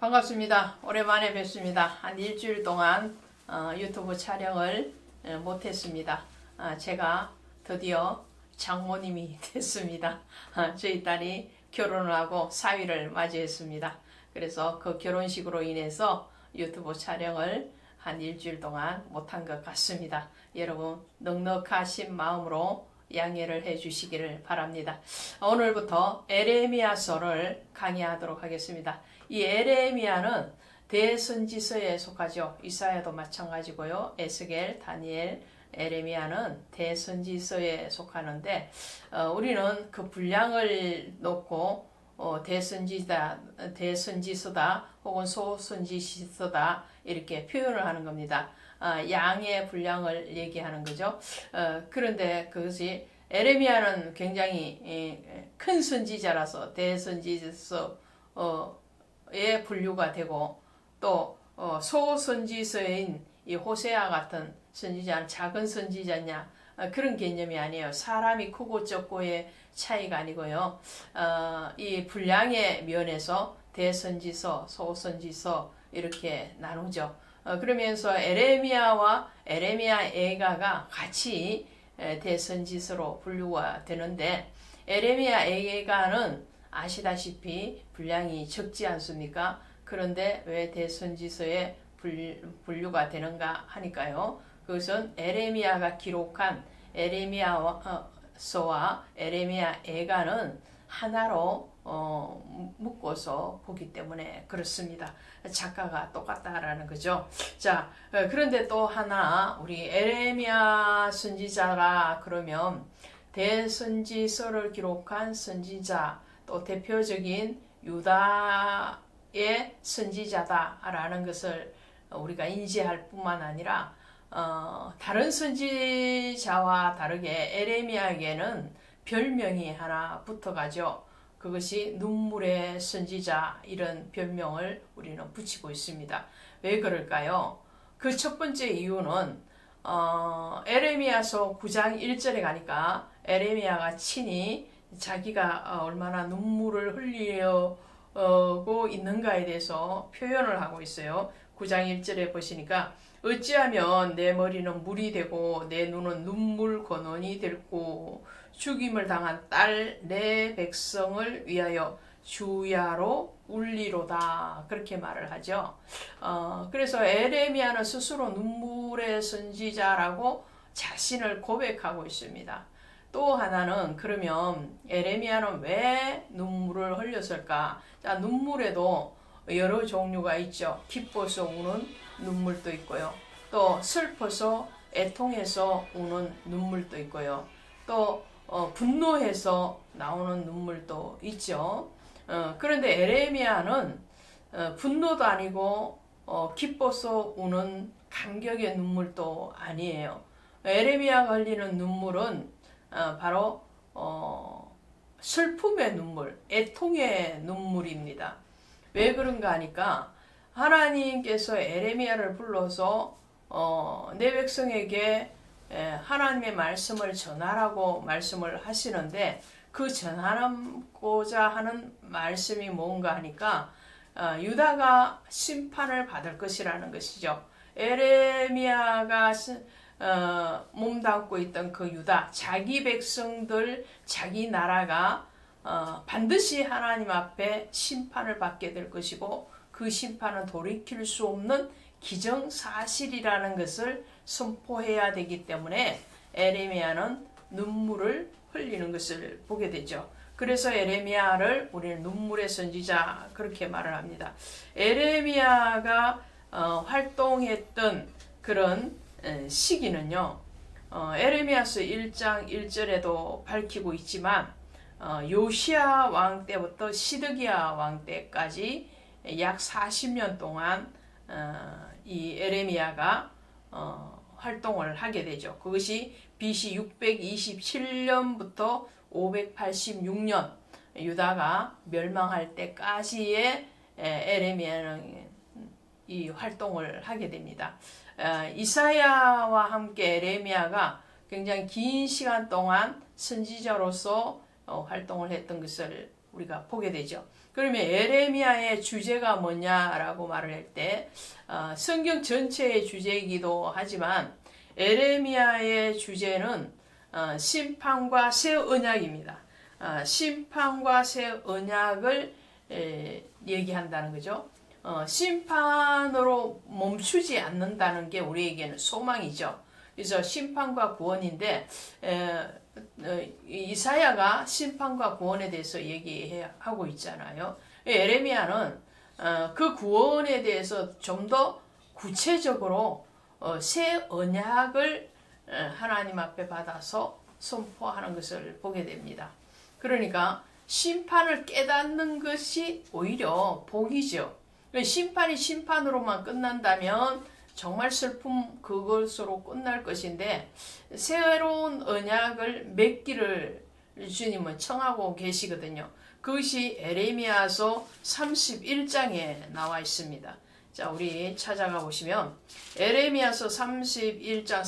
반갑습니다. 오랜만에 뵙습니다. 한 일주일 동안 유튜브 촬영을 못했습니다. 제가 드디어 장모님이 됐습니다. 저희 딸이 결혼을 하고 사위를 맞이했습니다. 그래서 그 결혼식으로 인해서 유튜브 촬영을 한 일주일 동안 못한 것 같습니다. 여러분 넉넉하신 마음으로 양해를 해주시기를 바랍니다. 오늘부터 에레미야서를 강의하도록 하겠습니다. 이 에레미야는 대선지서에 속하죠. 이사야도 마찬가지고요. 에스겔, 다니엘, 에레미야는 대선지서에 속하는데 우리는 그 분량을 놓고 대선지서다 혹은 소선지서다 이렇게 표현을 하는 겁니다. 양의 분량을 얘기하는 거죠. 그런데 그것이 에레미야는 굉장히 큰 선지자라서 대선지서에 분류가 되고 또 소선지서인 이 호세아 같은 선지자는 작은 선지자냐 그런 개념이 아니에요. 사람이 크고 적고의 차이가 아니고요. 이 분량의 면에서 대선지서, 소선지서 이렇게 나누죠. 그러면서 에레미야와 에레미야 애가가 같이 대선지서로 분류가 되는데 에레미야 애가는 아시다시피 분량이 적지 않습니까? 그런데 왜 대선지서에 분류가 되는가 하니까요. 그것은 에레미야가 기록한 에레미야서와 에레미야 애가는 하나로 묶어서 보기 때문에 그렇습니다. 작가가 똑같다라는 거죠. 자, 그런데 또 하나 우리 에레미야 선지자가 그러면 대선지서를 기록한 선지자 또 대표적인 유다의 선지자다라는 것을 우리가 인지할 뿐만 아니라 다른 선지자와 다르게 에레미야에게는 별명이 하나 붙어가죠. 그것이 눈물의 선지자 이런 별명을 우리는 붙이고 있습니다. 왜 그럴까요? 그 첫 번째 이유는 에레미야서 9장 1절에 가니까 에레미야가 친히 자기가 얼마나 눈물을 흘리고 있는가에 대해서 표현을 하고 있어요. 9장 1절에 보시니까 어찌하면 내 머리는 물이 되고 내 눈은 눈물 근원이 될고 죽임을 당한 딸 내 백성을 위하여 주야로 울리로다 그렇게 말을 하죠. 그래서 에레미야는 스스로 눈물의 선지자라고 자신을 고백하고 있습니다. 또 하나는 그러면 에레미야는 왜 눈물을 흘렸을까? 자, 눈물에도 여러 종류가 있죠. 기뻐서 우는 눈물도 있고요. 또 슬퍼서 애통해서 우는 눈물도 있고요. 또 분노해서 나오는 눈물도 있죠. 그런데 에레미야는 분노도 아니고 기뻐서 우는 감격의 눈물도 아니에요. 에레미야가 흘리는 눈물은 바로 슬픔의 눈물, 애통의 눈물입니다. 왜 그런가 하니까 하나님께서 에레미야를 불러서 내 백성에게 하나님의 말씀을 전하라고 말씀을 하시는데 그 전하고자 하는 말씀이 뭔가 하니까 유다가 심판을 받을 것이라는 것이죠. 에레미야가 몸담고 있던 그 유다, 자기 백성들, 자기 나라가 반드시 하나님 앞에 심판을 받게 될 것이고 그 심판은 돌이킬 수 없는 기정사실이라는 것을 선포해야 되기 때문에 에레미야는 눈물을 흘리는 것을 보게 되죠. 그래서 에레미야를 우리는 눈물의 선지자 그렇게 말을 합니다. 에레미야가 활동했던 그런 시기는요. 에레미야서 1장 1절에도 밝히고 있지만 요시야 왕 때부터 시드기야 왕 때까지 약 40년 동안 이 에레미야가 활동을 하게 되죠. 그것이 BC 627년부터 586년 유다가 멸망할 때까지의 에레미야는 이 활동을 하게 됩니다. 이사야와 함께 에레미야가 굉장히 긴 시간 동안 선지자로서 활동을 했던 것을 우리가 보게 되죠. 그러면 에레미야의 주제가 뭐냐라고 말을 할 때 성경 전체의 주제이기도 하지만 에레미야의 주제는 심판과 새 언약입니다. 심판과 새 언약을 얘기한다는 거죠. 심판으로 멈추지 않는다는 게 우리에게는 소망이죠. 그래서 심판과 구원인데 이사야가 심판과 구원에 대해서 얘기하고 있잖아요. 에레미야는 그 구원에 대해서 좀 더 구체적으로 새 언약을 하나님 앞에 받아서 선포하는 것을 보게 됩니다. 그러니까 심판을 깨닫는 것이 오히려 복이죠. 심판이 심판으로만 끝난다면 정말 슬픔 그것으로 끝날 것인데 새로운 언약을 맺기를 주님은 청하고 계시거든요. 그것이 에레미야서 31장에 나와 있습니다. 자, 우리 찾아가 보시면 에레미야서 31장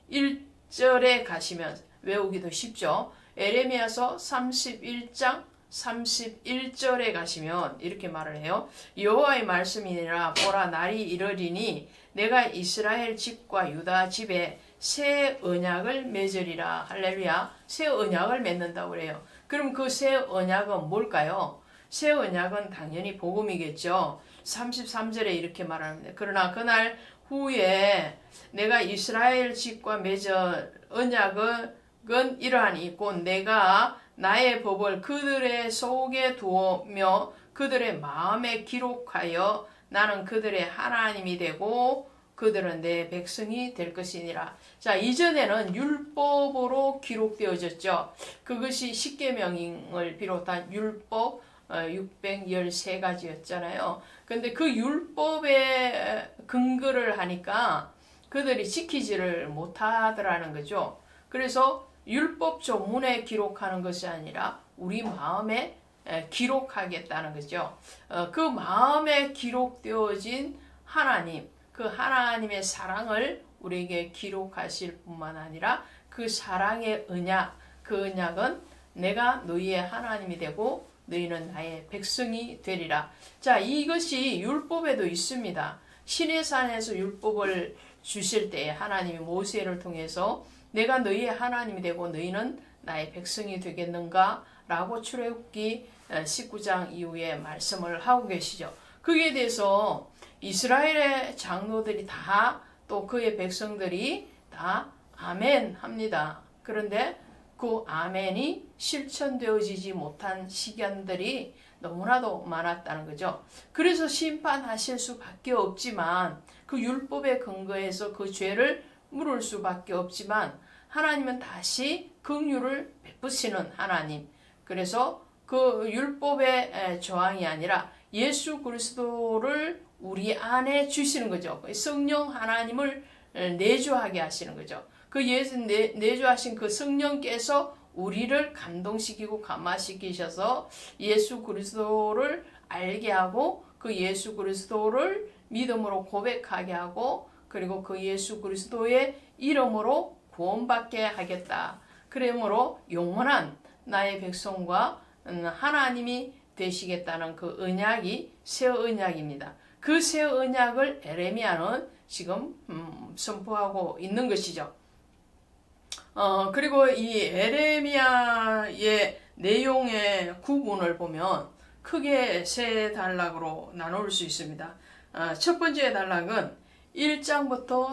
31절에 가시면 외우기도 쉽죠. 에레미야서 31장 31절에 가시면 이렇게 말을 해요. 여호와의 말씀이니라. 보라, 날이 이르리니 내가 이스라엘 집과 유다 집에 새 언약을 맺으리라. 할렐루야. 새 언약을 맺는다고 그래요. 그럼 그 새 언약은 뭘까요? 새 언약은 당연히 복음이겠죠. 33절에 이렇게 말합니다. 그러나 그날 후에 내가 이스라엘 집과 맺은 언약은 이러하니 곧 내가 나의 법을 그들의 속에 두며 그들의 마음에 기록하여 나는 그들의 하나님이 되고 그들은 내 백성이 될 것이니라. 자, 이전에는 율법으로 기록되어졌죠. 그것이 십계명을 비롯한 율법 613가지였잖아요. 근데 그 율법에 근거를 하니까 그들이 지키지를 못하더라는 거죠. 그래서 율법 조문에 기록하는 것이 아니라 우리 마음에 기록하겠다는 거죠. 그 마음에 기록되어진 하나님, 그 하나님의 사랑을 우리에게 기록하실 뿐만 아니라 그 사랑의 언약, 그 언약은 내가 너희의 하나님이 되고 너희는 나의 백성이 되리라. 자, 이것이 율법에도 있습니다. 시내산에서 율법을 주실 때 하나님이 모세를 통해서 내가 너희의 하나님이 되고 너희는 나의 백성이 되겠는가? 라고 출애굽기 19장 이후에 말씀을 하고 계시죠. 거기에 대해서 이스라엘의 장로들이 다 또 그의 백성들이 다 아멘 합니다. 그런데 그 아멘이 실천되어지지 못한 시간들이 너무나도 많았다는 거죠. 그래서 심판하실 수밖에 없지만 그 율법에 근거해서 그 죄를 물을 수밖에 없지만 하나님은 다시 긍휼을 베푸시는 하나님. 그래서 그 율법의 저항이 아니라 예수 그리스도를 우리 안에 주시는 거죠. 성령 하나님을 내주하게 하시는 거죠. 그 예수 내주하신 그 성령께서 우리를 감동시키고 감화시키셔서 예수 그리스도를 알게 하고 그 예수 그리스도를 믿음으로 고백하게 하고 그리고 그 예수 그리스도의 이름으로 구원받게 하겠다. 그러므로 영원한 나의 백성과 하나님이 되시겠다는 그 언약이 새 언약입니다. 그 새 언약을 에레미야는 지금 선포하고 있는 것이죠. 그리고 이 에레미야의 내용의 구분을 보면 크게 세 단락으로 나눌 수 있습니다. 첫 번째 단락은 1장부터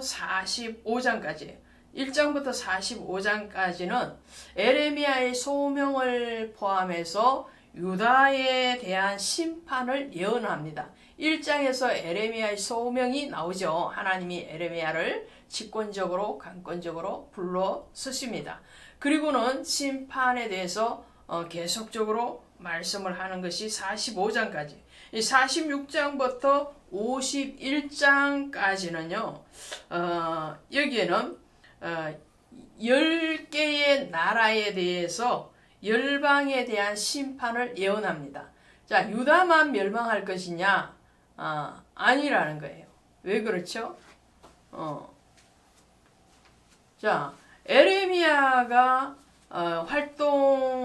45장까지 1장부터 45장까지는 에레미야의 소명을 포함해서 유다에 대한 심판을 예언합니다. 1장에서 에레미야의 소명이 나오죠. 하나님이 에레미야를 직권적으로 강권적으로 불러 쓰십니다. 그리고는 심판에 대해서 계속적으로 말씀을 하는 것이 45장까지 46장부터 51장까지는요. 여기에는 10개의 나라에 대해서 열방에 대한 심판을 예언합니다. 자, 유다만 멸망할 것이냐? 아니라는 거예요. 왜 그렇죠? 자, 에레미야가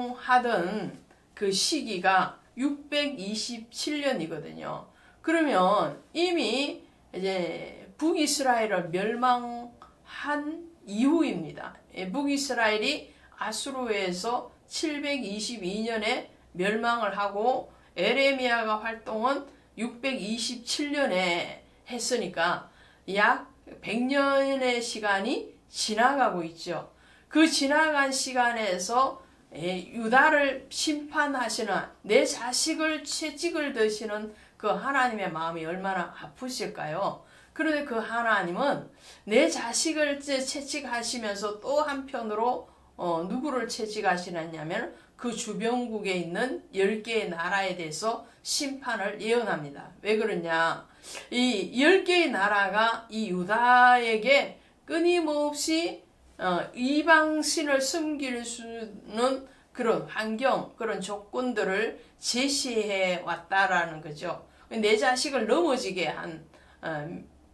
활동하던 그 시기가 627년이거든요. 그러면 이미 이제 북이스라엘을 멸망한 이후입니다. 북이스라엘이 아수르에서 722년에 멸망을 하고 에레미야가 활동은 627년에 했으니까 약 100년의 시간이 지나가고 있죠. 그 지나간 시간에서 유다를 심판하시는 내 자식을 채찍을 드시는 그 하나님의 마음이 얼마나 아프실까요? 그런데 그 하나님은 내 자식을 채찍하시면서 또 한편으로 누구를 채찍하시느냐면 그 주변국에 있는 10개의 나라에 대해서 심판을 예언합니다. 왜 그러냐? 이 10개의 나라가 이 유다에게 끊임없이 이방신을 섬길 수는 그런 환경, 그런 조건들을 제시해 왔다라는 거죠. 내 자식을 넘어지게 한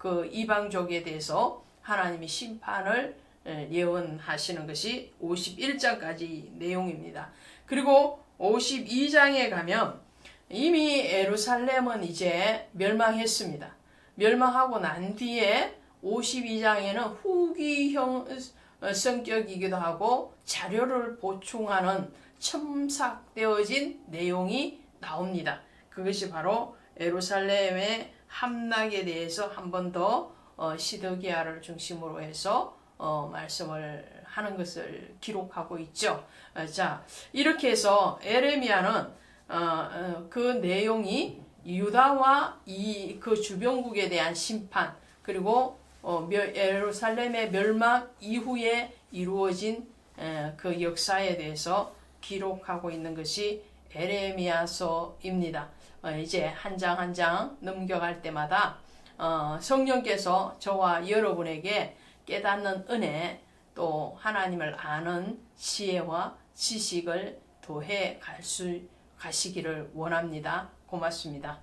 그 이방족에 대해서 하나님이 심판을 예언하시는 것이 51장까지 내용입니다. 그리고 52장에 가면 이미 예루살렘은 이제 멸망했습니다. 멸망하고 난 뒤에 52장에는 후기형 성격이기도 하고 자료를 보충하는 첨삭되어진 내용이 나옵니다. 그것이 바로 예루살렘의 함락에 대해서 한 번 더 시드기야를 중심으로 해서 말씀을 하는 것을 기록하고 있죠. 자, 이렇게 해서 에레미야는 그 내용이 유다와 그 주변국에 대한 심판, 그리고 예루살렘의 멸망 이후에 이루어진 그 역사에 대해서 기록하고 있는 것이 에레미야서입니다. 이제 한 장 한 장 넘겨갈 때마다 성령께서 저와 여러분에게 깨닫는 은혜, 또 하나님을 아는 지혜와 지식을 더해 가시기를 원합니다. 고맙습니다.